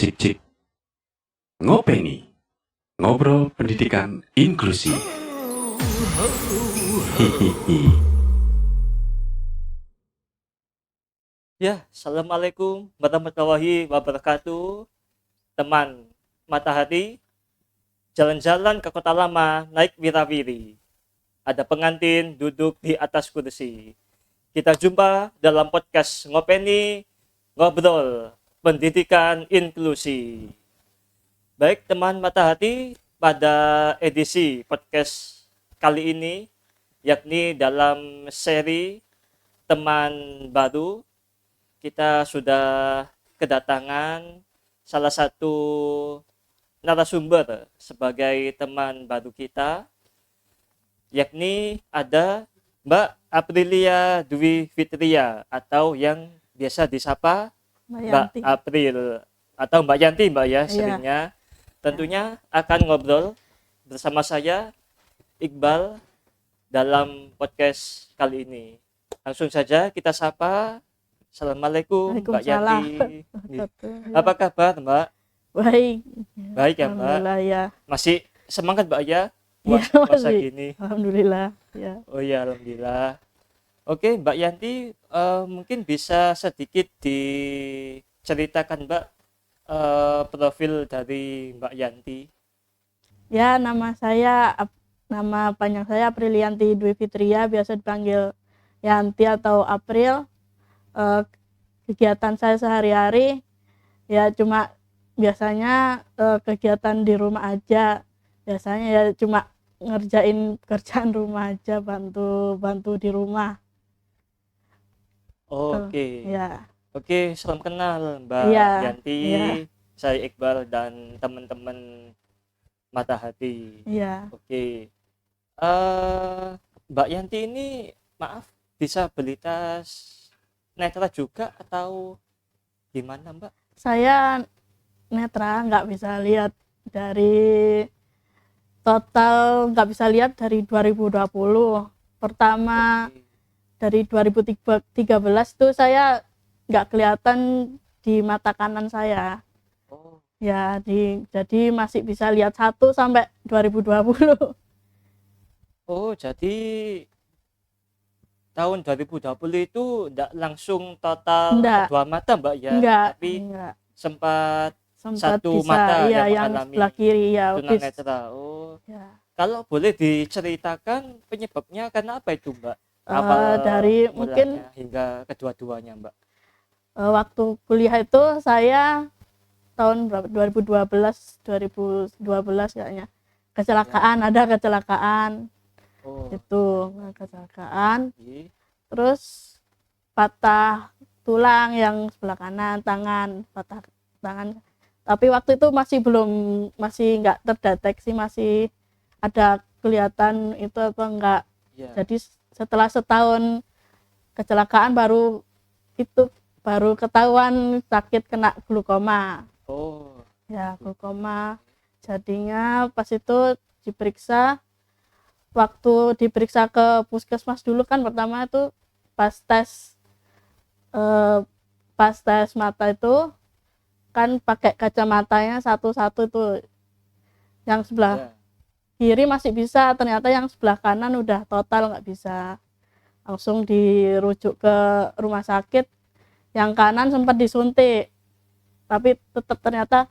Cik cik. Ngopeni. Ngobrol pendidikan inklusi. Hihihi. Ya, Assalamualaikum warahmatullahi wabarakatuh. Teman mata hati, jalan-jalan ke kota lama naik wirawiri. Ada pengantin duduk di atas kursi. Kita jumpa dalam podcast Ngopeni, Ngobrol Pendidikan Inklusi. Baik teman mata hati, pada edisi podcast kali ini, yakni dalam seri teman baru, kita sudah kedatangan salah satu narasumber sebagai teman baru kita, yakni ada Mbak Aprilia Dwi Fitria atau yang biasa disapa Mbak April atau Mbak Yanti Mbak ya seringnya. Tentunya akan ngobrol bersama saya Iqbal dalam podcast kali ini. Langsung saja kita sapa. Assalamualaikum Mbak Yanti. Apa kabar Mbak? Baik. Baik ya Mbak. Alhamdulillah ya. Masih semangat Mbak ya? Puasa gini. Alhamdulillah ya. Oh iya, alhamdulillah. Oke Mbak Yanti, mungkin bisa sedikit diceritakan Mbak profil dari Mbak Yanti. Ya, nama panjang saya Aprilianti Dwi Fitria, biasa dipanggil Yanti atau April. Kegiatan saya sehari-hari ya cuma biasanya kegiatan di rumah aja. Biasanya ya cuma ngerjain kerjaan rumah aja, bantu di rumah. Oke. Ya. Oke, salam kenal Mbak Yanti. Ya. Saya Iqbal dan teman-teman mata hati. Iya. Oke. Mbak Yanti ini maaf disabilitas netra juga atau gimana Mbak? Saya netra, nggak bisa lihat dari total, nggak bisa lihat dari 2020. Pertama dari 2013 tuh saya nggak kelihatan di mata kanan saya. Ya, jadi masih bisa lihat 1 sampai 2020. Oh, jadi tahun 2020 itu enggak langsung total kedua mata Mbak ya? Tapi sempat satu bisa, mata ya, yang mengalami sebelah kiri ya. Tunanetra. Oh. Ya. Kalau boleh diceritakan penyebabnya karena apa itu Mbak? Dari mungkin hingga kedua-duanya Mbak. Waktu kuliah itu saya tahun berapa? 2012 kayaknya. Kecelakaan, ada kecelakaan. Itu kecelakaan. Terus patah tulang yang sebelah kanan, patah tangan. Tapi waktu itu masih nggak terdeteksi, masih ada kelihatan itu apa enggak. Jadi setelah setahun kecelakaan baru ketahuan sakit, kena glukoma. Ya, glukoma. Jadinya pas itu diperiksa, waktu diperiksa ke puskesmas dulu kan, pertama itu pas tes mata itu kan pakai kacamatanya satu-satu itu, yang sebelah kiri masih bisa, ternyata yang sebelah kanan udah total nggak bisa. Langsung dirujuk ke rumah sakit, yang kanan sempat disuntik tapi tetap ternyata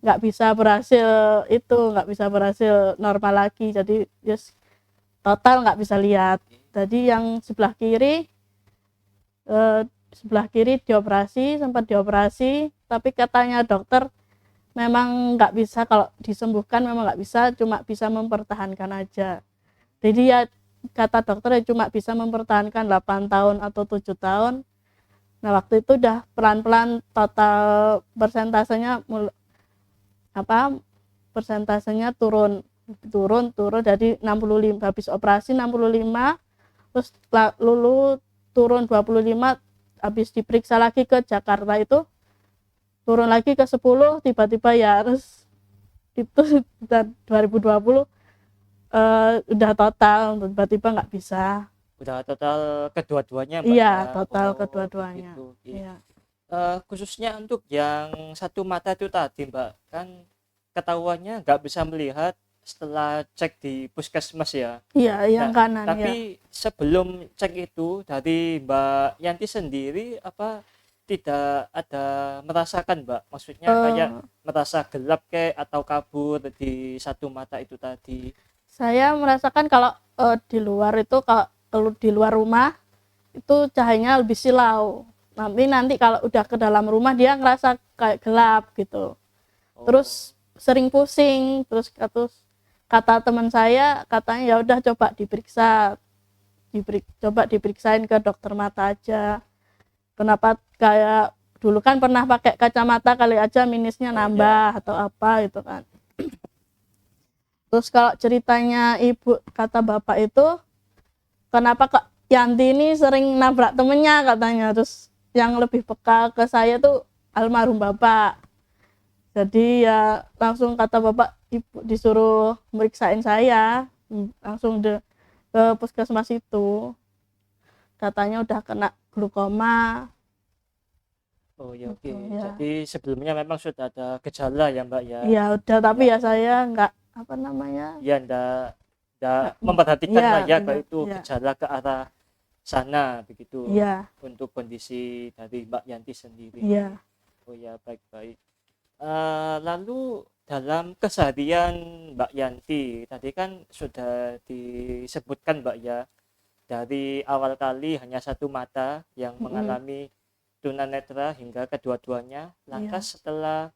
nggak bisa berhasil normal lagi, jadi total nggak bisa lihat. Jadi yang sebelah kiri sempat dioperasi, tapi katanya dokter memang nggak bisa, kalau disembuhkan memang nggak bisa, cuma bisa mempertahankan aja. Jadi ya kata dokter ya cuma bisa mempertahankan 8 tahun atau 7 tahun. Nah, waktu itu udah pelan-pelan total persentasenya turun dari 65, habis operasi 65, terus lulu turun 25, habis diperiksa lagi ke Jakarta itu turun lagi ke 10, tiba-tiba ya harus itu 2020 udah total, tiba-tiba nggak bisa. Udah total kedua-duanya Mbak? Iya, total kedua-duanya. Gitu. Iya. khususnya untuk yang satu mata itu tadi Mbak, kan ketahuannya nggak bisa melihat setelah cek di puskesmas ya. Iya, yang Nah, kanan ya. tapi sebelum cek itu dari Mbak Yanti sendiri apa tidak ada merasakan Mbak? Maksudnya kayak Eh, merasa gelap kayak atau kabur di satu mata itu tadi. saya merasakan kalau di luar itu, kalau di luar rumah itu cahayanya lebih silau. Nanti kalau udah ke dalam rumah dia ngerasa kayak gelap gitu. Oh, Terus sering pusing, terus kata teman saya, katanya ya udah coba diperiksa, coba diperiksain ke dokter mata aja. Kenapa, kayak dulu kan pernah pakai kacamata, kali aja minusnya oh, nambah atau apa gitu kan. Terus kalau ceritanya ibu, kata bapak itu, kenapa Kak Yanti ini sering nabrak temennya katanya. Terus yang lebih peka ke saya tuh almarhum bapak. Jadi ya langsung kata bapak, ibu disuruh meriksain saya, langsung ke puskesmas itu. Katanya udah kena glukoma. oh ya oke. Gitu, ya. Jadi sebelumnya memang sudah ada gejala ya Mbak ya. Ya udah, tapi Ya, ya saya nggak apa namanya, ya ndak nggak, memperhatikan ya lah ya kalau enggak, itu ya, gejala ke arah sana begitu ya, untuk kondisi dari Mbak Yanti sendiri. ya, Oh ya baik-baik. Lalu dalam keseharian Mbak Yanti tadi kan sudah disebutkan Mbak ya, dari awal kali hanya satu mata yang mengalami tunanetra hingga kedua-duanya, ya, lantas setelah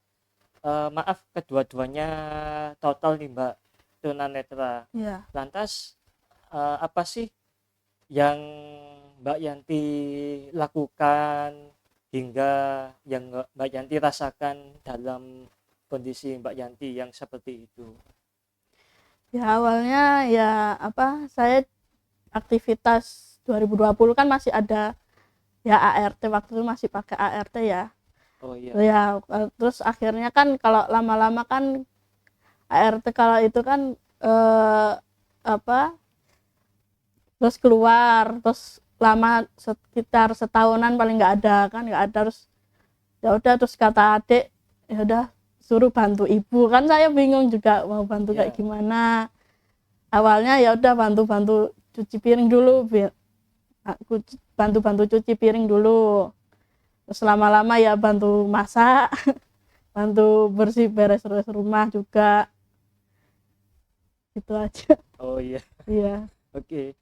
maaf kedua-duanya total nih Mbak tunanetra, ya. lantas apa sih yang Mbak Yanti lakukan hingga yang Mbak Yanti rasakan dalam kondisi Mbak Yanti yang seperti itu? Ya awalnya ya apa, saya aktivitas 2020 kan masih ada ya ART, waktu itu masih pakai ART ya. Oh iya, Ya terus akhirnya kan kalau lama-lama kan ART kalau itu kan apa, terus keluar, terus lama sekitar setahunan paling nggak ada kan, nggak ada. Terus ya udah, terus kata adik, ya udah suruh bantu ibu. Kan saya bingung juga mau bantu ya. kayak gimana. Awalnya ya udah bantu cuci piring dulu, aku bantu cuci piring dulu. Terus lama-lama ya bantu masak, bantu beres rumah juga, gitu aja. Oh iya, Iya, oke.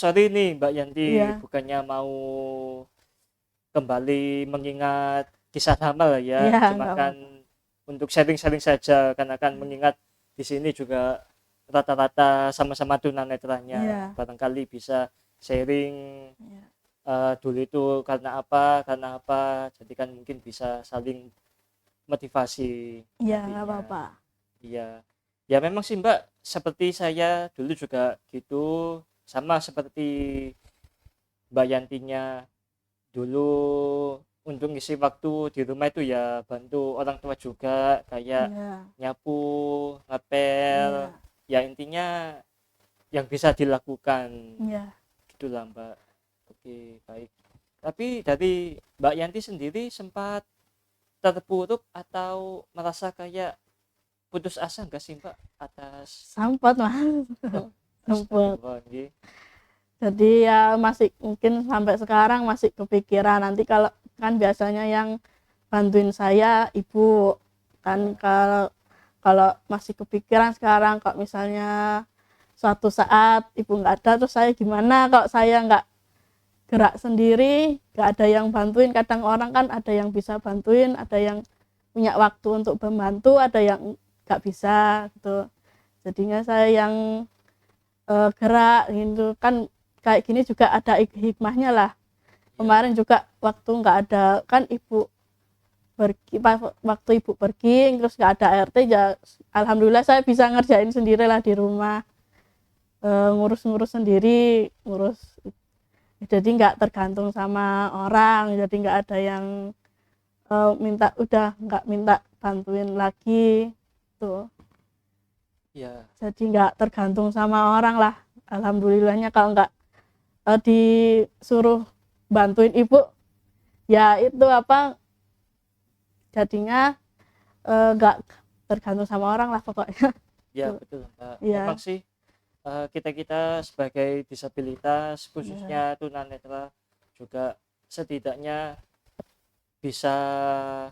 Sorry nih Mbak Yanti, iya, bukannya mau kembali mengingat kisah lama lah ya, iya, cuma nggak kan apa-apa. untuk sharing-sharing saja, karena kan mengingat di sini juga rata-rata sama-sama tunanetranya, Iya, barangkali bisa sharing iya, dulu itu karena apa, jadi kan mungkin bisa saling motivasi iya, nggak nantinya. apa-apa. Iya, ya memang sih Mbak, seperti saya dulu juga gitu, sama seperti Mbak Yantinya dulu, untuk ngisi waktu di rumah itu ya bantu orang tua juga, kayak Iya, nyapu, ngepel, iya, ya intinya yang bisa dilakukan iya. gitulah Mbak. Oke baik, tapi dari Mbak Yanti sendiri sempat terpuruk atau merasa kayak putus asa nggak sih Mbak atas Sempat mas, oh, sempat. astagfirullah nggih. Jadi ya masih mungkin sampai sekarang masih kepikiran. Nanti kalau kan biasanya yang bantuin saya ibu kan, Ya, kalau kalau masih kepikiran sekarang, kalau misalnya suatu saat ibu nggak ada, terus saya gimana kalau saya nggak gerak sendiri, nggak ada yang bantuin. Kadang orang kan ada yang bisa bantuin, ada yang punya waktu untuk membantu, ada yang nggak bisa gitu. Jadinya saya yang gerak gitu kan. Kayak gini juga ada hikmahnya lah. ya, Kemarin juga waktu nggak ada kan ibu pergi, waktu ibu pergi terus nggak ada ART ya, alhamdulillah saya bisa ngerjain sendiri lah di rumah. Ngurus-ngurus sendiri, jadi nggak tergantung sama orang, jadi nggak ada yang udah nggak minta bantuin lagi tuh. ya, Jadi nggak tergantung sama orang lah, alhamdulillahnya. Kalau nggak disuruh bantuin ibu, ya itu apa, jadinya nggak tergantung sama orang lah pokoknya. Ya betul Mbak. Iya. Memang sih kita sebagai disabilitas khususnya tunanetra juga setidaknya bisa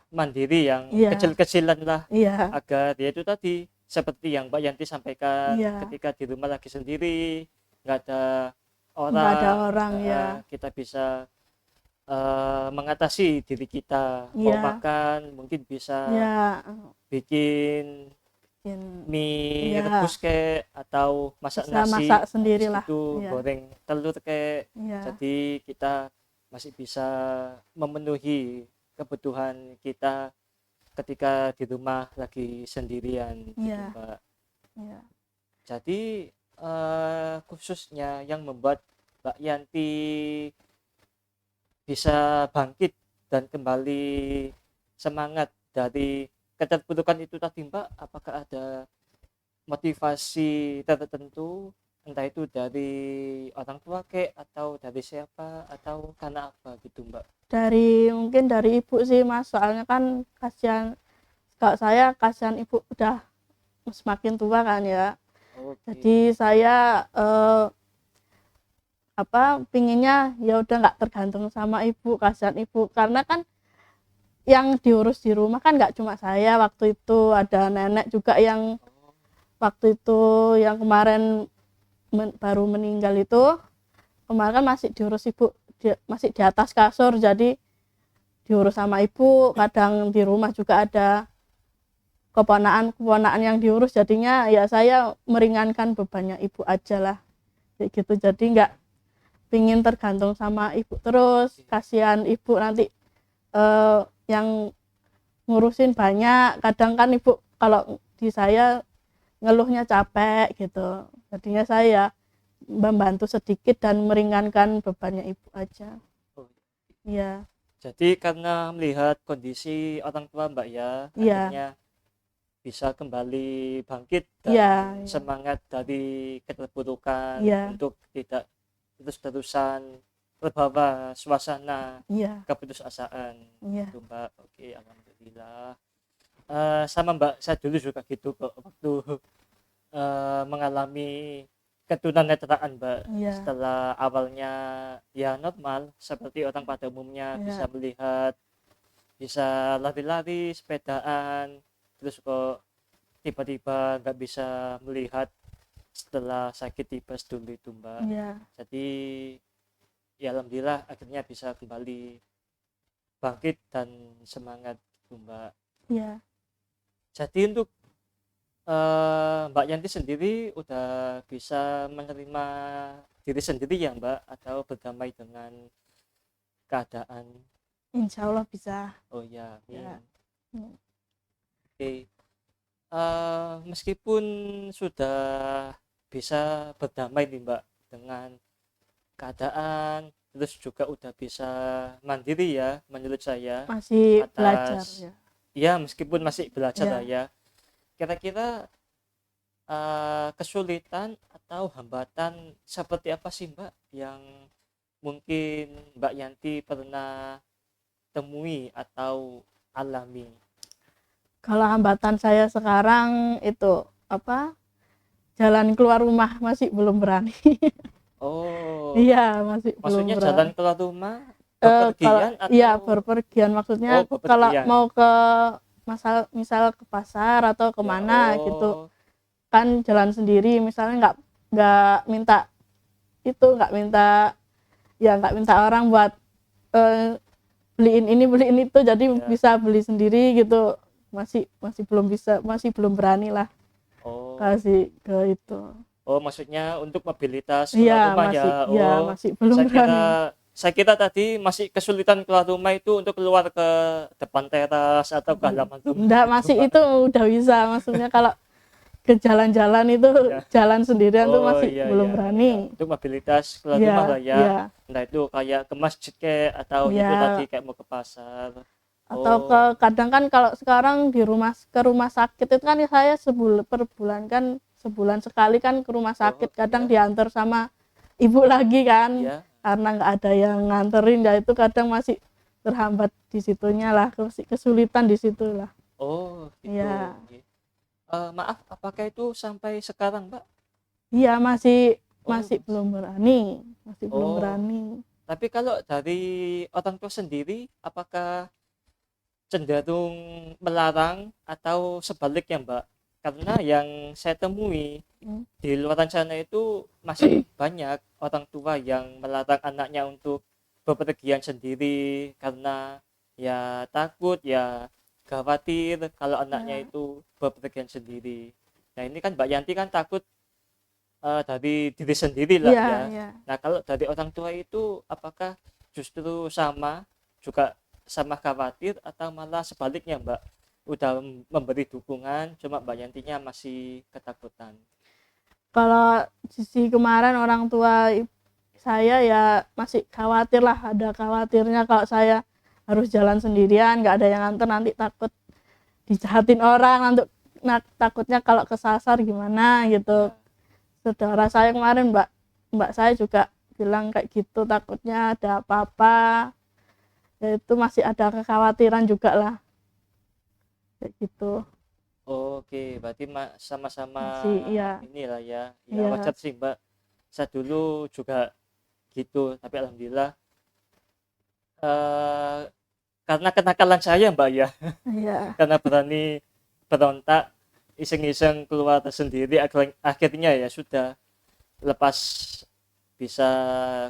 mandiri yang Iya. kecil-kecilan lah, Iya, agar dia itu tadi seperti yang Mbak Yanti sampaikan, Iya. ketika di rumah lagi sendiri nggak ada nggak ada orang ya. kita bisa mengatasi diri kita, mau Iya. makan mungkin bisa Ya, bikin mie Iya. rebus kek atau masak bisa nasi masak sendiri lah. itu Iya. goreng telur kek, Iya. jadi kita masih bisa memenuhi kebutuhan kita ketika di rumah lagi sendirian gitu, Iya. Mbak. Iya. Jadi khususnya yang membuat Mbak Yanti bisa bangkit dan kembali semangat dari keterpurukan itu tadi Mbak, apakah ada motivasi tertentu, entah itu dari orang tua kek atau dari siapa atau karena apa gitu Mbak? Mungkin dari ibu sih Mas, soalnya kan kasihan, kalau saya kasihan ibu udah semakin tua kan ya. Oke. Jadi saya pinginnya ya udah nggak tergantung sama ibu, kasihan ibu, karena kan yang diurus di rumah kan nggak cuma saya, waktu itu ada nenek juga yang waktu itu yang kemarin baru meninggal itu, kemarin kan masih diurus ibu, masih di atas kasur, jadi diurus sama ibu. Kadang di rumah juga ada keponakan yang diurus, jadinya ya saya meringankan bebannya ibu aja lah kayak gitu. Jadi nggak pingin tergantung sama ibu terus, kasihan ibu nanti yang ngurusin banyak. Kadang kan ibu kalau di saya ngeluhnya capek gitu, jadinya saya membantu sedikit dan meringankan bebannya ibu aja. Iya. Jadi karena melihat kondisi orang tua Mbak ya, Iya. akhirnya bisa kembali bangkit dan Iya. semangat dari keterpurukan Iya. untuk tidak terus-terusan terbawa suasana Iya. keputusasaan. Iya. Gitu, Mbak. Oke, alhamdulillah. Sama Mbak, saya dulu juga gitu kok waktu mengalami ketunanetraan Mbak. Iya. Setelah awalnya ya normal seperti orang pada umumnya, Iya. bisa melihat, bisa lari-lari, sepedaan, terus kok tiba-tiba nggak bisa melihat setelah sakit tipes dulu itu Mbak. Iya. Jadi ya alhamdulillah akhirnya bisa kembali bangkit dan semangat gitu Mbak. Iya. Jadi untuk Mbak Yanti sendiri udah bisa menerima diri sendiri ya Mbak, atau berdamai dengan keadaan? Insya Allah bisa. Oh ya, Ya. Oke. Meskipun sudah bisa berdamai nih Mbak dengan keadaan, terus juga udah bisa mandiri ya menurut saya, Masih atas belajar ya. ya meskipun masih belajar Ya. lah ya. Kira-kira kesulitan atau hambatan seperti apa sih Mbak yang mungkin Mbak Yanti pernah temui atau alami? Kalau hambatan saya sekarang itu jalan keluar rumah masih belum berani. Oh, Iya, masih maksudnya belum berani. jalan keluar rumah Kalau bepergian atau iya berpergian, maksudnya Oh, kalau bepergian. mau ke misal ke pasar atau kemana Ya, gitu kan jalan sendiri, misalnya nggak minta nggak minta orang buat beliin ini beliin itu, jadi Ya. bisa beli sendiri gitu. Masih belum bisa, masih belum berani lah Oh, kasih ke itu. maksudnya untuk mobilitas Iya, keluar rumah masih ya. iya, Oh, masih belum berani. saya kira tadi masih kesulitan keluar rumah itu untuk keluar ke depan teras atau ke halaman rumah. Enggak, masih itu udah bisa, maksudnya kalau ke jalan-jalan itu Ya. jalan sendirian tuh Oh, masih iya, belum iya, berani. iya. Untuk mobilitas keluar Iya, rumah lah ya. iya. Entah itu kayak ke masjid kayak atau itu Iya. tadi kayak mau ke pasar. Atau Oh, kadang kan kalau sekarang ke rumah sakit itu kan saya per bulan kan, sebulan sekali kan ke rumah sakit, kadang iya. diantar sama ibu lagi kan, Iya. karena nggak ada yang nganterin, ya itu kadang masih terhambat di situnya lah, kesulitan di situ lah. Oh, gitu. Iya. Oke. Maaf, apakah itu sampai sekarang, Mbak? Iya, masih Oh, masih belum berani, masih belum Oh, berani. tapi kalau dari orang tua sendiri, apakah cenderung melarang atau sebaliknya, Mbak? Karena yang saya temui Hmm. di luar sana itu masih banyak orang tua yang melarang anaknya untuk bepergian sendiri karena ya takut, ya khawatir kalau anaknya Ya, itu bepergian sendiri. Nah, ini kan Mbak Yanti kan takut dari diri sendiri lah iya, ya. iya. Nah, kalau dari orang tua itu apakah justru sama juga sama khawatir atau malah sebaliknya, Mbak? Udah memberi dukungan, cuma Mbak Yantinya masih ketakutan. Kalau sisi kemarin orang tua saya ya masih khawatir lah, ada khawatirnya kalau saya harus jalan sendirian, nggak ada yang nganter, nanti takut dijahatin orang, nanti takutnya kalau kesasar gimana gitu. Ya. Saudara saya kemarin mbak saya juga bilang kayak gitu, takutnya ada apa-apa, ya itu masih ada kekhawatiran juga lah kayak gitu. Oke, berarti sama-sama Masih iya, inilah ya. Ya iya, wajar sih, Mbak. Saya dulu juga gitu, tapi alhamdulillah eh karena kenakalan saya, Mbak ya. iya, Karena berani berontak, iseng-iseng keluar sendiri, akhirnya ya sudah lepas bisa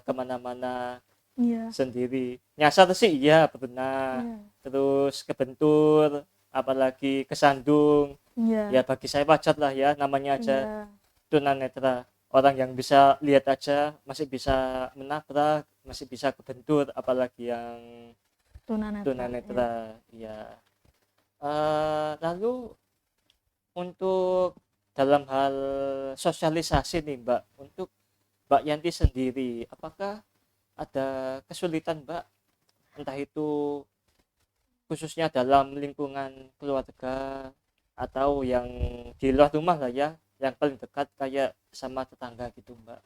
kemana-mana iya, sendiri. Nyasar sih iya pernah, iya, terus kebentur, apalagi kesandung. iya, Ya bagi saya wajar lah ya, namanya aja iya, tunanetra. Orang yang bisa lihat aja masih bisa menabrak, masih bisa kebentur, apalagi yang tunanetra, iya. tunanetra. Ya. Lalu untuk dalam hal sosialisasi nih Mbak, untuk Mbak Yanti sendiri, apakah ada kesulitan Mbak, entah itu khususnya dalam lingkungan keluarga atau yang di luar rumah lah ya, yang paling dekat kayak sama tetangga gitu Mbak?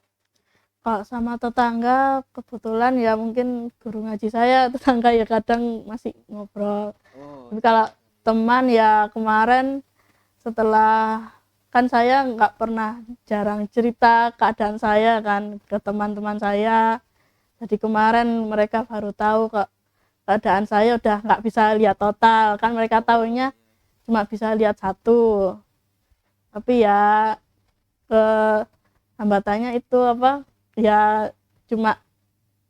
Kalau sama tetangga kebetulan ya mungkin guru ngaji saya tetangga ya kadang masih ngobrol. Oh, Tapi kalau teman ya kemarin setelah kan saya nggak pernah jarang cerita keadaan saya kan ke teman-teman saya. Jadi kemarin mereka baru tahu kok keadaan saya udah nggak bisa lihat total. Kan mereka tahunya cuma bisa lihat satu. Tapi ya ke hambatannya itu apa? Ya cuma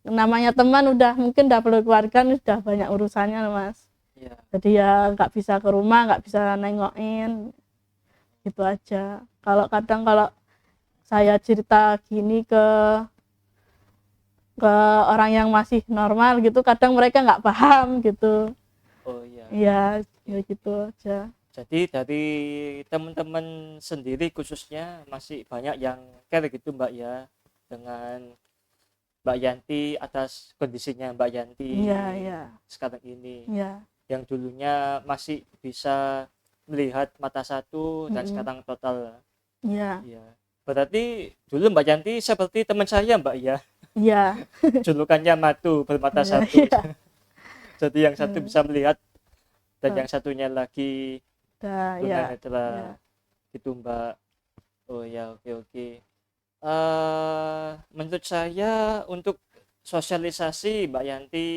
namanya teman udah mungkin udah perlu keluarga udah banyak urusannya Mas. iya. Jadi ya nggak bisa ke rumah, nggak bisa nengokin, gitu aja. Kalau saya cerita gini ke orang yang masih normal gitu, kadang mereka nggak paham gitu. Oh iya. Iya, ya gitu aja. Jadi dari teman-teman sendiri khususnya masih banyak yang care gitu Mbak ya, dengan Mbak Yanti atas kondisinya Mbak Yanti Iya, iya, sekarang ini, iya, yang dulunya masih bisa melihat mata satu dan mm-mm, sekarang total. iya, Iya. Berarti dulu Mbak Yanti seperti teman saya Mbak ya, iya, julukannya matu bermata iya, satu. iya. Jadi yang satu Hmm, bisa melihat dan oh, yang satunya lagi dah, iya, iya, tunanetra gitu Mbak. Oh ya, oke oke. Menurut saya untuk sosialisasi Mbak Yanti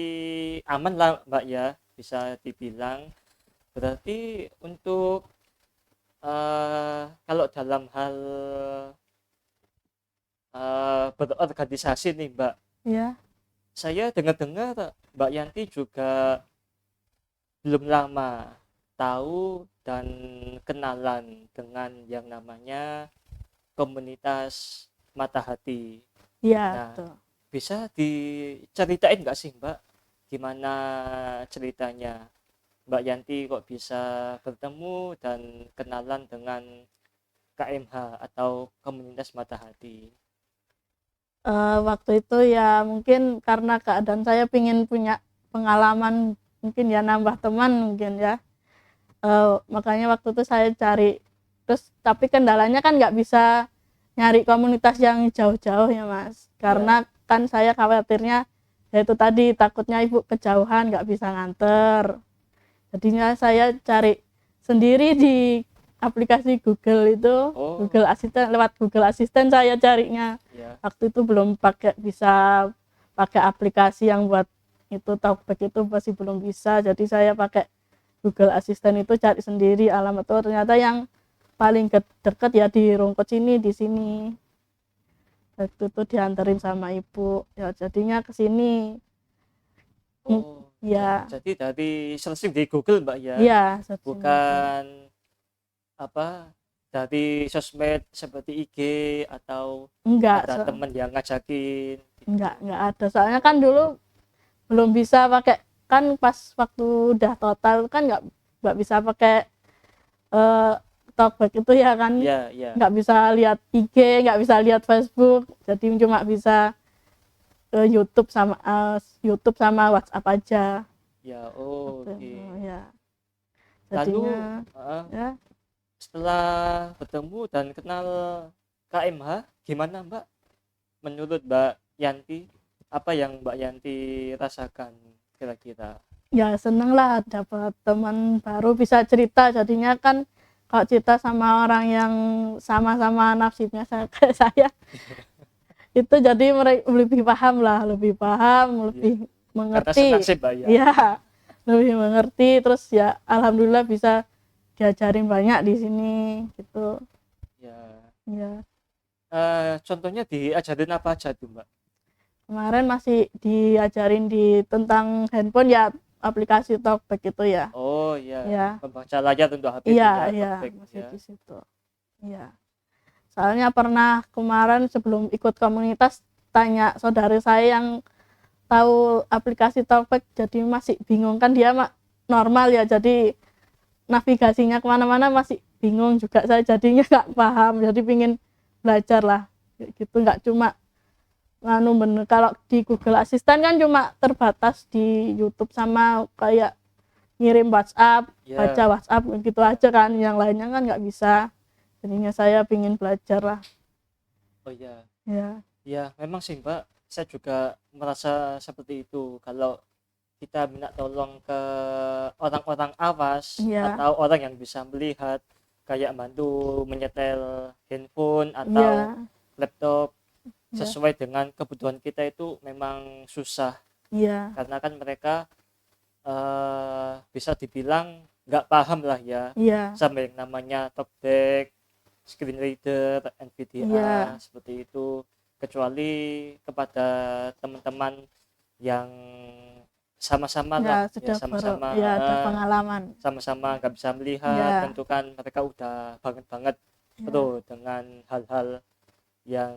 aman lah Mbak ya, bisa dibilang. Berarti untuk kalau dalam hal berorganisasi nih Mbak, iya, saya dengar-dengar Mbak Yanti juga belum lama tahu dan kenalan dengan yang namanya komunitas Mata Hati. iya, Nah, betul. bisa diceritain nggak sih Mbak, gimana ceritanya Mbak Yanti kok bisa bertemu dan kenalan dengan KMH atau komunitas Mata Hati? Waktu itu ya mungkin karena keadaan saya pingin punya pengalaman, mungkin ya nambah teman mungkin ya. Makanya waktu itu saya cari, terus tapi kendalanya kan nggak bisa nyari komunitas yang jauh-jauh ya Mas, Ya, karena kan saya khawatirnya ya itu tadi takutnya ibu kejauhan nggak bisa nganter, jadinya saya cari sendiri di aplikasi Google itu. Oh. Google Assistant, lewat Google Assistant saya carinya. Ya. Waktu itu belum bisa pakai aplikasi yang buat itu Talkback, itu masih belum bisa, jadi saya pakai Google Assistant itu cari sendiri alamat itu, ternyata yang paling deket ya di Rungkut sini, di sini. Waktu itu dianterin sama ibu, ya jadinya ke sini. Oh. Ya. Jadi dari searching di Google Mbak ya. Iya, searching Bukan apa dari sosmed seperti IG atau enggak, ada teman yang ngajakin gitu. enggak ada. Soalnya kan dulu belum bisa pakai, kan pas waktu udah total kan nggak bisa pakai Talkback itu ya kan. Iya, iya. Nggak bisa lihat IG, nggak bisa lihat Facebook, jadi cuma bisa YouTube sama WhatsApp aja. Ya, oh, Gitu. oke. Ya. Lalu Jadinya ya, setelah bertemu dan kenal KMH, gimana Mbak? Menurut Mbak Yanti, apa yang Mbak Yanti rasakan kira-kira? ya seneng lah dapat teman baru, bisa cerita. Jadinya kan kalau cerita sama orang yang sama-sama nasibnya kayak saya itu jadi mereka lebih paham, lebih Karena mengerti. senasib Mbak ya. Iya, lebih mengerti. Terus ya alhamdulillah bisa diajarin banyak di sini gitu. Ya. Ya, Contohnya diajarin apa aja tuh Mbak? kemarin masih diajarin tentang handphone ya, aplikasi Talkback itu ya. Oh iya, Ya. membaca layar untuk HP itu Iya, ya, iya, Talkback masih ya. di situ. Iya. Soalnya pernah kemarin sebelum ikut komunitas tanya saudara saya yang tahu aplikasi Talkback, jadi masih bingung kan, dia normal ya, jadi navigasinya kemana-mana masih bingung juga saya, jadinya nggak paham, jadi pingin belajar lah gitu, nggak cuma bener. Kalau di Google Assistant kan cuma terbatas di YouTube sama kayak ngirim WhatsApp, Ya. baca WhatsApp gitu aja kan, yang lainnya kan nggak bisa, jadinya saya pingin belajar lah. Oh iya. Ya, Ya, memang sih Mbak, saya juga merasa seperti itu. Kalau kita minta tolong ke orang-orang awas Iya. atau orang yang bisa melihat, kayak bantu menyetel handphone atau iya, laptop iya, sesuai dengan kebutuhan kita, itu memang susah. iya, Karena kan mereka bisa dibilang nggak paham lah ya iya, sama yang namanya talkback, screen reader, NVDA, Iya. seperti itu. Kecuali kepada teman-teman yang sama-sama ya lah ya, sudah sama-sama ya ada pengalaman. sama-sama nggak bisa melihat, Iya. tentu kan mereka udah banget Iya. tuh dengan hal-hal yang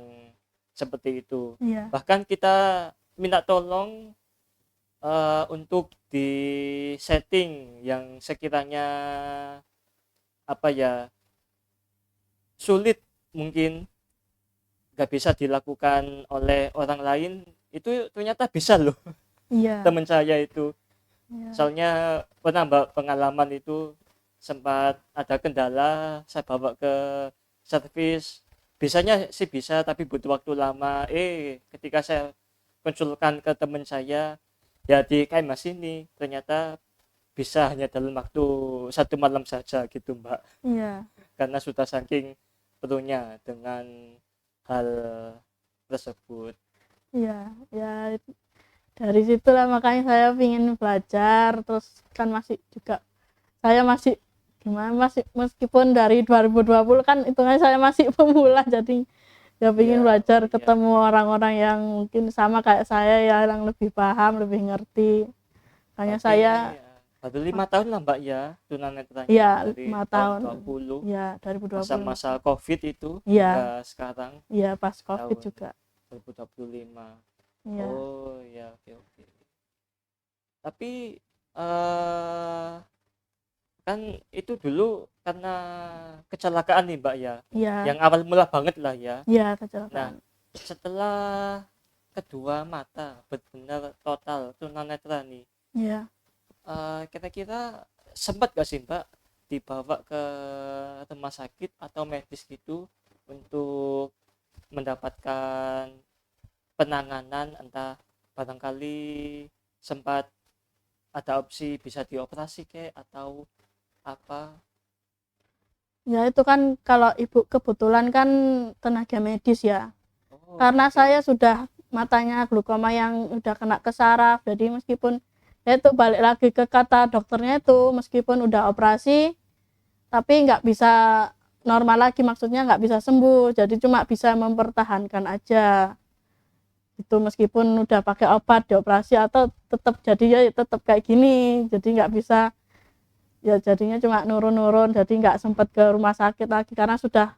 seperti itu. Iya, Bahkan kita minta tolong untuk di setting yang sekiranya apa ya, sulit mungkin nggak bisa dilakukan oleh orang lain, itu ternyata bisa loh. iya, Teman saya itu iya, soalnya pernah Mbak, pengalaman itu sempat ada kendala, saya bawa ke servis, bisanya sih bisa tapi butuh waktu lama. Ketika saya konsulkan ke teman saya ya di KMH sini, ternyata bisa hanya dalam waktu 1 malam saja gitu Mbak, iya, karena sudah saking perlunya dengan hal tersebut. iya, ya dari situlah makanya saya ingin belajar. Terus kan saya masih gimana, meskipun dari 2020 kan hitungannya saya masih pemula, jadi ya ingin Iya, belajar, iya. ketemu orang-orang yang mungkin sama kayak saya ya, yang lebih paham, lebih ngerti. Makanya Tapi saya baru 5 tahun lah Mbak ya tunanetranya, Iya, dari 5 tahun tahun. 20, ya 2020. masa-masa COVID itu Iya. hingga sekarang Iya, pas COVID tahun juga. 2025. Iya. Oh ya, oke. Tapi kan itu dulu karena kecelakaan nih Mbak ya, Iya. yang awal mula banget lah ya. Iya, kecelakaan. Setelah kedua mata benar-benar total tunanetra nih, Iya. kira-kira sempat gak sih Mbak dibawa ke rumah sakit atau medis gitu untuk mendapatkan penanganan, entah barangkali sempat ada opsi bisa dioperasi kek atau apa? Ya itu kan kalau ibu kebetulan kan tenaga medis ya. Oh, Karena oke. saya sudah matanya glaukoma yang udah kena ke saraf, jadi meskipun ya itu balik lagi ke kata dokternya itu meskipun udah operasi tapi nggak bisa normal lagi, maksudnya nggak bisa sembuh, jadi cuma bisa mempertahankan aja. Itu meskipun udah pakai obat dioperasi atau tetap jadinya tetap kayak gini, jadi nggak bisa, ya jadinya cuma nurun-nurun, jadi nggak sempat ke rumah sakit lagi karena sudah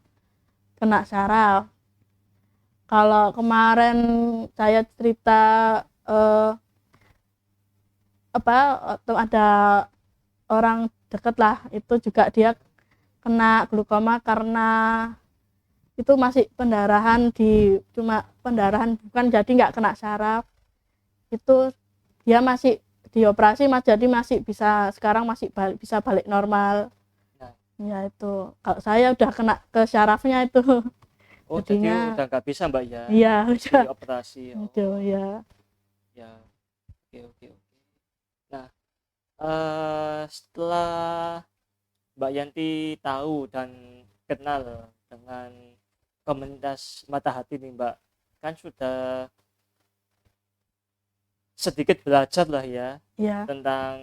kena saraf. Kalau kemarin saya cerita eh, apa atau ada orang deket lah itu juga dia kena glaukoma karena itu masih pendarahan di cuma pendarahan bukan, jadi nggak kena saraf. Itu dia masih dioperasi mas, jadi masih bisa sekarang masih bisa balik normal. Nah, Ya itu kalau saya udah kena ke sarafnya itu oh jadi jadinya udah nggak bisa Mbak ya iya udah dioperasi. itu Oh, ya. ya. Oke, oke, oke. Nah, setelah Mbak Yanti tahu dan kenal dengan komunitas Mata Hati nih Mbak, kan sudah sedikit belajar lah ya Iya, tentang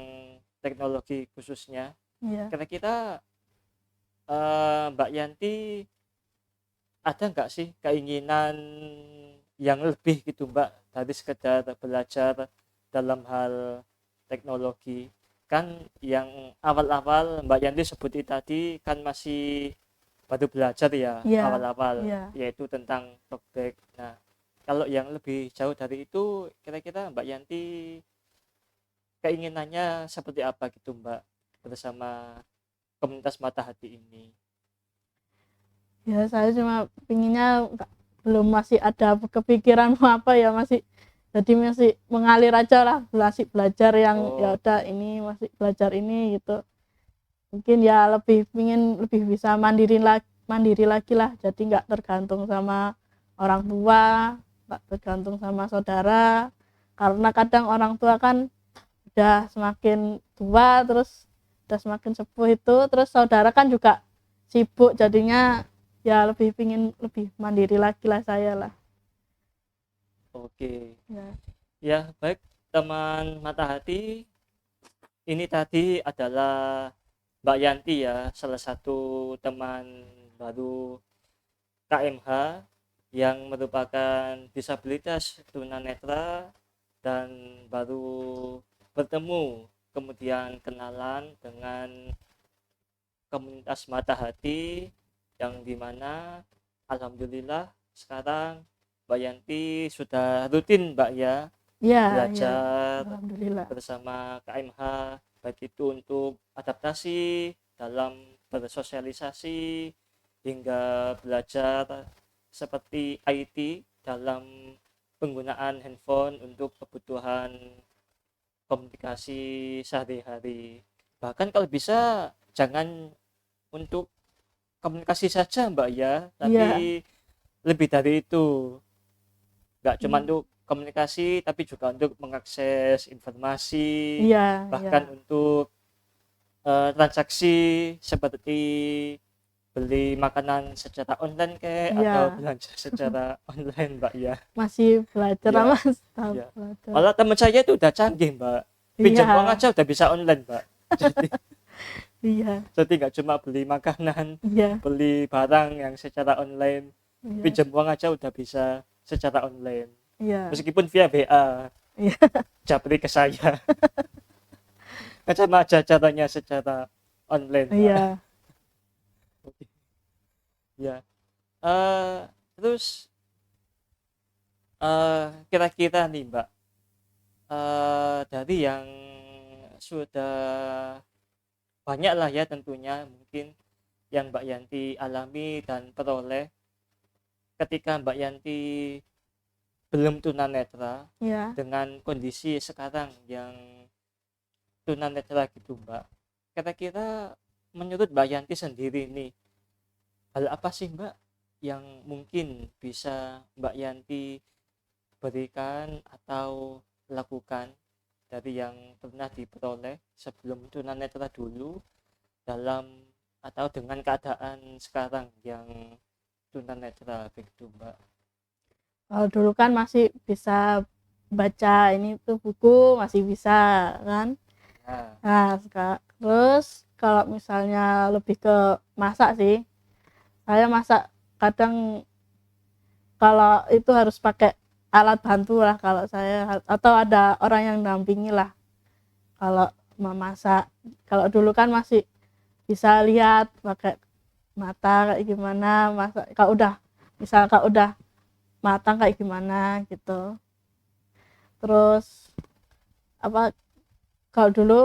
teknologi khususnya. iya. Kira-kira Mbak Yanti ada nggak sih keinginan yang lebih gitu Mbak dari sekedar belajar dalam hal teknologi? Kan yang awal-awal Mbak Yanti sebutin tadi kan masih baru belajar ya Iya, awal-awal, iya. yaitu tentang talkback. Nah, kalau yang lebih jauh dari itu kira-kira Mbak Yanti keinginannya seperti apa gitu Mbak bersama komunitas Mata Hati ini? Ya saya cuma pinginnya belum, masih ada kepikiran mau apa ya, masih jadi masih mengalir aja lah, masih belajar yang ya Oh, udah ini masih belajar ini gitu. Mungkin ya lebih pingin lebih bisa mandiri lagi lah, jadi nggak tergantung sama orang tua, nggak tergantung sama saudara, karena kadang orang tua kan udah semakin tua terus udah semakin sepuh itu, terus saudara kan juga sibuk, jadinya ya lebih pingin lebih mandiri lagi lah saya lah oke. ya. Ya, baik teman Mata Hati, ini tadi adalah Mbak Yanti ya, salah satu teman baru KMH yang merupakan disabilitas tunanetra dan baru bertemu kemudian kenalan dengan komunitas Mata Hati yang dimana alhamdulillah sekarang Mbak Yanti sudah rutin Mbak ya Iya, iya, belajar alhamdulillah. bersama KMH, baik itu untuk adaptasi dalam bersosialisasi hingga belajar seperti IT dalam penggunaan handphone untuk kebutuhan komunikasi sehari-hari. Bahkan kalau bisa jangan untuk komunikasi saja Mbak ya, Iya, tapi lebih dari itu. Nggak cuma iya, untuk komunikasi, tapi juga untuk mengakses informasi, iya, iya, bahkan untuk transaksi seperti beli makanan secara online kayak atau iya. belanja secara online Mbak ya. Masih belajar lah Ya, mas, tahap ya. belajar. Malah teman saya itu udah canggih Mbak. Pinjam uang Iya, aja udah bisa online Mbak. Jadi iya, jadi nggak cuma beli makanan, iya, beli barang yang secara online, iya, pinjam uang aja udah bisa secara online. iya, Meskipun via BA, iya, japri ke saya. Kan sama aja caranya secara online Mbak. iya. Oke. Ya. Eh, terus kira-kira nih Mbak, dari yang sudah banyak lah ya tentunya mungkin yang Mbak Yanti alami dan peroleh ketika Mbak Yanti belum tunanetra Iya. dengan kondisi sekarang yang tunanetra gitu Mbak. Kira-kira menurut Mbak Yanti sendiri nih, hal apa sih Mbak yang mungkin bisa Mbak Yanti berikan atau lakukan dari yang pernah diperoleh sebelum tunanetra dulu dalam atau dengan keadaan sekarang yang tunanetra begitu Mbak? Kalau dulu kan masih bisa baca ini tuh buku, masih bisa kan. Nah, Nah, terus kalau misalnya lebih ke masak sih, saya masak kadang kalau itu harus pakai alat bantu lah kalau saya, atau ada orang yang dampingi lah kalau memasak. Kalau dulu kan masih bisa lihat pakai mata kayak gimana masak, kalau udah misal kalau udah matang kayak gimana gitu. Terus apa, kalau dulu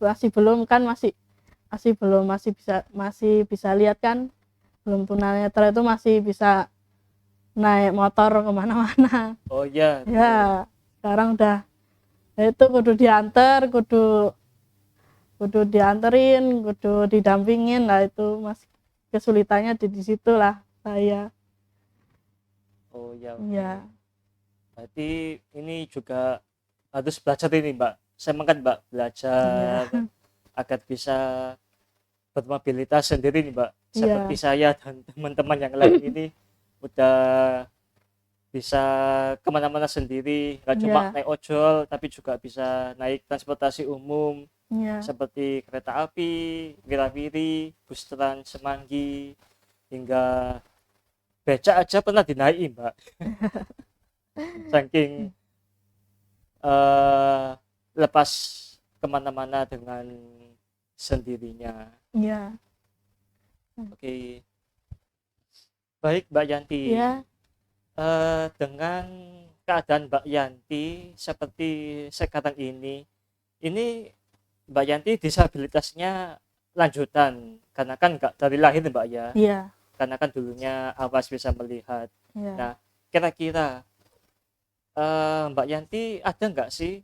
masih belum kan, masih belum, masih bisa lihat kan, belum tunanetra itu masih bisa naik motor kemana-mana. oh ya, betul. Ya sekarang udah, ya itu kudu diantar, kudu dianterin, kudu didampingin lah, itu masih kesulitannya di situ lah saya. Oh ya, oke. Ya, Berarti ini juga harus belajar ini Mbak. Semangat Mbak belajar iya, agar bisa bermobilitas sendiri nih Mbak. iya, Seperti saya dan teman-teman yang lain ini udah bisa kemana-mana sendiri, nggak cuma iya, naik ojol tapi juga bisa naik transportasi umum iya, seperti kereta api, Wirawiri, bus Trans Semanggi, hingga beca aja pernah dinaiki Mbak. Saking lepas kemana-mana dengan sendirinya. iya, Oke, baik Mbak Yanti. iya, Dengan keadaan Mbak Yanti seperti sekarang ini Mbak Yanti disabilitasnya lanjutan karena kan nggak dari lahir Mbak ya, iya, karena kan dulunya awas bisa melihat. iya. Nah, kira-kira Mbak Yanti ada nggak sih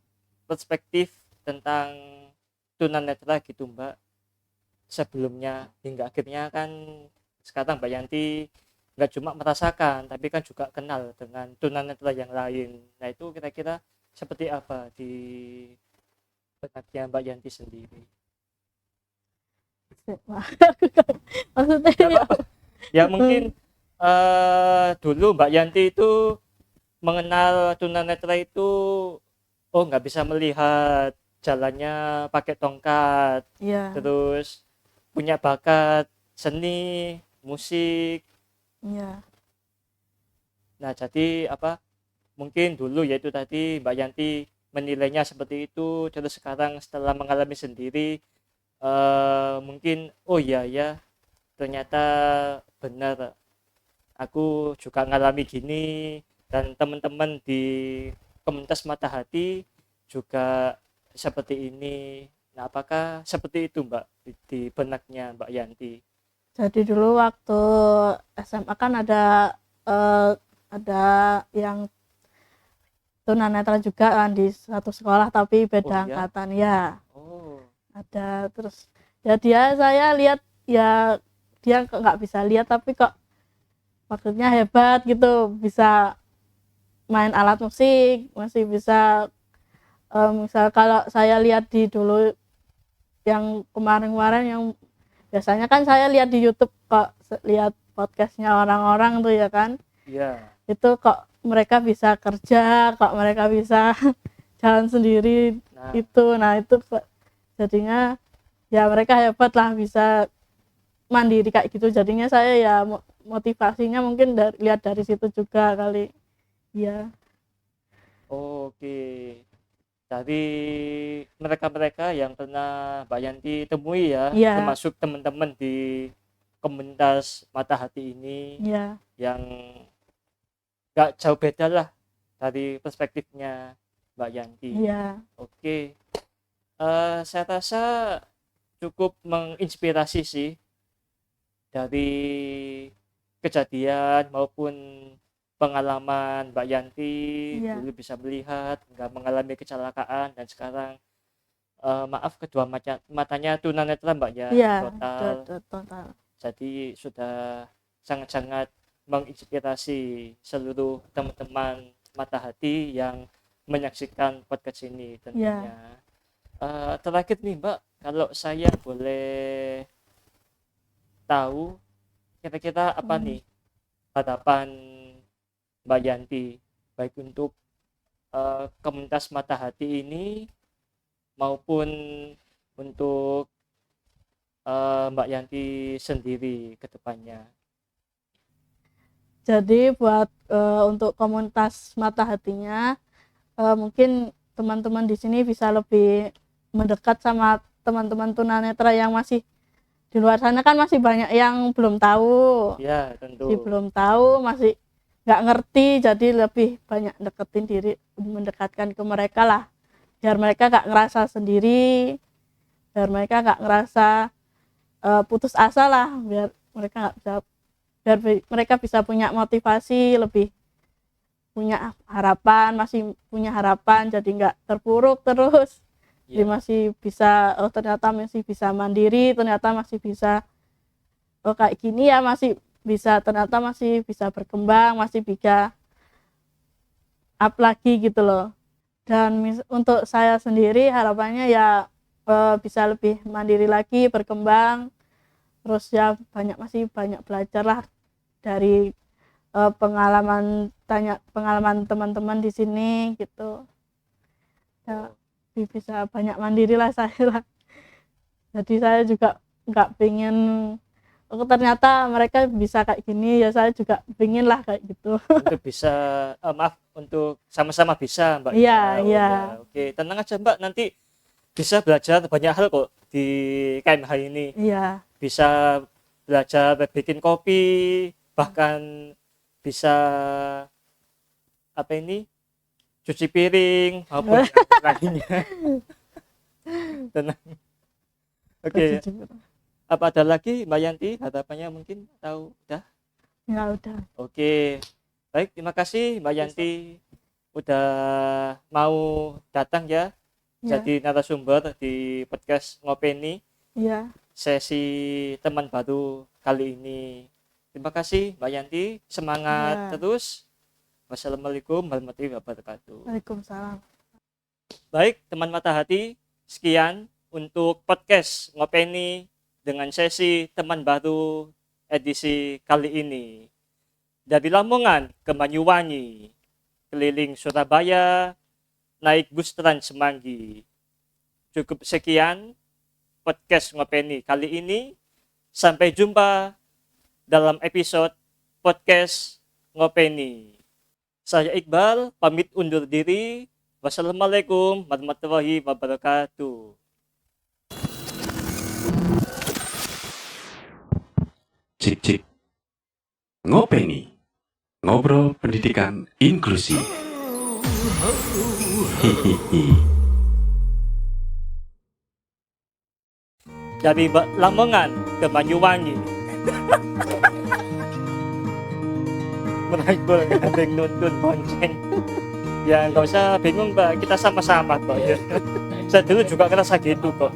perspektif tentang tunanetra gitu Mbak sebelumnya hingga akhirnya kan sekarang Mbak Yanti nggak cuma merasakan tapi kan juga kenal dengan tunanetra yang lain. Nah itu kira-kira seperti apa di benaknya Mbak Yanti sendiri? Maksudnya Nggak apa-apa. Ya mungkin dulu Mbak Yanti itu mengenal tunanetra itu oh nggak bisa melihat, jalannya pakai tongkat, iya, terus punya bakat seni musik. iya, Nah jadi apa, mungkin dulu yaitu tadi Mbak Yanti menilainya seperti itu, terus sekarang setelah mengalami sendiri mungkin oh iya ya ternyata benar aku juga ngalami gini, dan teman-teman di komunitas Mata Hati juga seperti ini. Nah apakah seperti itu Mbak di benaknya Mbak Yanti? jadi dulu waktu SMA kan eh, ada yang tunanetra juga kan di satu sekolah tapi Oh beda iya, angkatan ya, oh ada. Terus ya saya lihat ya dia kok nggak bisa lihat tapi kok maksudnya hebat gitu, bisa main alat musik, masih bisa misal kalau saya lihat di dulu yang kemarin-kemarin, yang biasanya kan saya lihat di YouTube, kok lihat podcastnya orang-orang tuh ya kan, iya. itu kok mereka bisa kerja, kok mereka bisa jalan sendiri Nah itu. Nah itu jadinya ya mereka hebat lah, bisa mandiri kayak gitu. Jadinya saya ya motivasinya mungkin lihat dari situ juga kali ya. oke, dari mereka-mereka yang pernah Mbak Yanti temui ya, Iya, termasuk teman-teman di komunitas Mata Hati ini iya, yang gak jauh beda lah dari perspektifnya Mbak Yanti. iya, Oke, saya rasa cukup menginspirasi sih dari kejadian maupun pengalaman Mbak Yanti iya, dulu bisa melihat nggak mengalami kecelakaan dan sekarang maaf kedua matanya tunanetra Mbak ya iya, total, total. jadi sudah sangat-sangat menginspirasi seluruh teman-teman mata hati yang menyaksikan podcast ini tentunya. Terakhir nih Mbak, kalau saya boleh tahu kira-kira apa nih harapan Mbak Yanti baik untuk komunitas mata hati ini maupun untuk Mbak Yanti sendiri ke depannya. Jadi buat untuk komunitas mata hatinya, mungkin teman-teman di sini bisa lebih mendekat sama teman-teman tunanetra yang masih di luar sana, kan masih banyak yang belum tahu. Ya, tentu. Masih belum tahu, masih nggak ngerti, jadi lebih banyak deketin diri, mendekatkan ke mereka lah, biar mereka nggak ngerasa sendiri, biar mereka nggak ngerasa putus asa lah, biar mereka bisa punya motivasi, lebih punya harapan, masih punya harapan, jadi nggak terpuruk terus. Jadi masih bisa, ternyata masih bisa mandiri, ternyata masih bisa kayak gini ya, masih bisa, ternyata masih bisa berkembang, masih bisa up lagi gitu loh. Dan untuk saya sendiri harapannya ya bisa lebih mandiri lagi, berkembang, terus ya masih banyak belajar lah dari pengalaman teman-teman di sini gitu. Ya, bisa banyak mandiri lah saya lah. Jadi saya juga nggak pengen ternyata mereka bisa kayak gini, ya saya juga pengen lah kayak gitu. Untuk bisa untuk sama-sama bisa Mbak. Iya. Ya. Oke, tenang aja Mbak, nanti bisa belajar banyak hal kok di KMH ini. Iya. Bisa belajar bikin kopi, bahkan bisa cuci piring maupun yang lainnya. Tenang. Oke. Apa ada lagi Mbak Yanti harapannya mungkin, atau udah? Ya udah. Oke. Baik, terima kasih Mbak Yanti udah mau datang ya. Jadi narasumber di podcast Ngopeni. Iya. Sesi teman baru kali ini. Terima kasih Mbak Yanti, semangat terus. Wassalamualaikum warahmatullahi wabarakatuh. Waalaikumsalam. Baik teman mata hati, sekian untuk podcast Ngopeni dengan sesi teman baru edisi kali ini. Dari Lamongan ke Banyuwangi, keliling Surabaya, naik bus Trans Semanggi. Cukup sekian podcast Ngopeni kali ini. Sampai jumpa dalam episode podcast Ngopeni. Saya Iqbal, pamit undur diri. Wassalamualaikum warahmatullahi wabarakatuh. Cik cik. Ngopeni. Ngobrol pendidikan inklusi. Hihihi. Dari Lamongan ke Banyuwangi. Merangkul gandeng nuntun bonceng. Ya nggak usah bingung Mbak, kita sama-sama kok ya. Saya dulu juga ngerasa gitu kok.